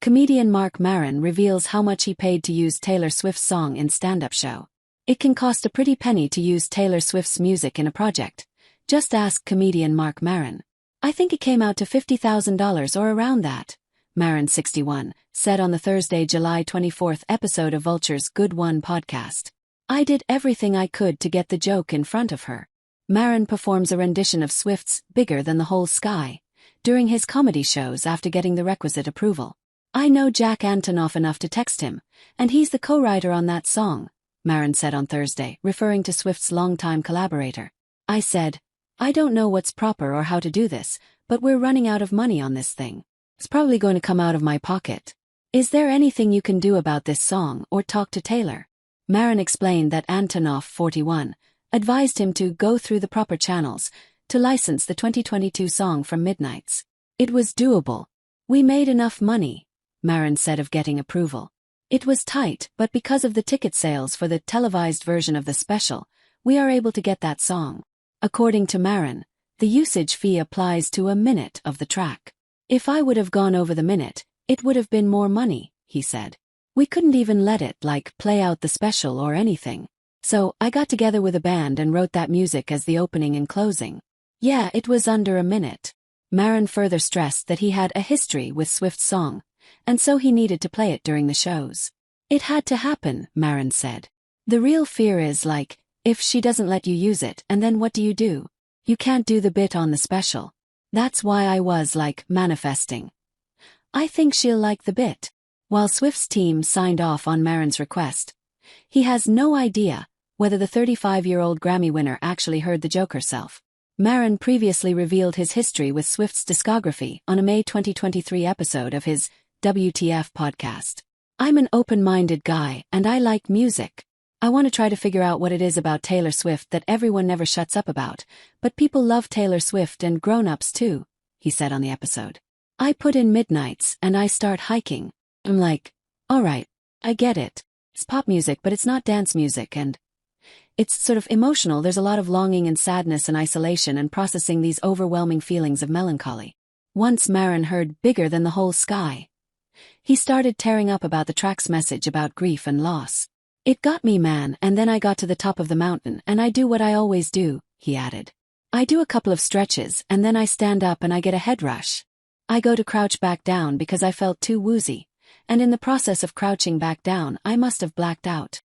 Comedian Marc Maron reveals how much he paid to use Taylor Swift's song in stand-up show. It can cost a pretty penny to use Taylor Swift's music in a project. Just ask comedian Marc Maron. I think it came out to $50,000 or around that, Maron, 61, said on the Thursday, July 24th episode of Vulture's Good One podcast. I did everything I could to get the joke in front of her. Maron performs a rendition of Swift's Bigger Than the Whole Sky during his comedy shows after getting the requisite approval. I know Jack Antonoff enough to text him, and he's the co-writer on that song, Maron said on Thursday, referring to Swift's longtime collaborator. I said, I don't know what's proper or how to do this, but we're running out of money on this thing. It's probably going to come out of my pocket. Is there anything you can do about this song or talk to Taylor? Maron explained that Antonoff, 41, advised him to go through the proper channels to license the 2022 song from Midnights. It was doable. We made enough money, Maron said of getting approval. It was tight, but because of the ticket sales for the televised version of the special, we are able to get that song. According to Maron, the usage fee applies to a minute of the track. If I would have gone over the minute, it would have been more money, he said. We couldn't even let it, play out the special or anything. So, I got together with a band and wrote that music as the opening and closing. Yeah, it was under a minute. Maron further stressed that he had a history with Swift's song, and so he needed to play it during the shows. It had to happen, Maron said. The real fear is, if she doesn't let you use it, and then what do? You can't do the bit on the special. That's why I was, manifesting. I think she'll like the bit. While Swift's team signed off on Maron's request, he has no idea whether the 35-year-old Grammy winner actually heard the joke herself. Maron previously revealed his history with Swift's discography on a May 2023 episode of his WTF podcast. I'm an open-minded guy, and I like music. I want to try to figure out what it is about Taylor Swift that everyone never shuts up about, but people love Taylor Swift and grown-ups too, he said on the episode. I put in Midnights and I start hiking. I'm like, alright, I get it. It's pop music, but it's not dance music, and it's sort of emotional. There's a lot of longing and sadness and isolation and processing these overwhelming feelings of melancholy. Once Maron heard Bigger Than the Whole Sky, he started tearing up about the track's message about grief and loss. It got me, man, and then I got to the top of the mountain and I do what I always do, he added. I do a couple of stretches and then I stand up and I get a head rush. I go to crouch back down because I felt too woozy, and in the process of crouching back down I must have blacked out.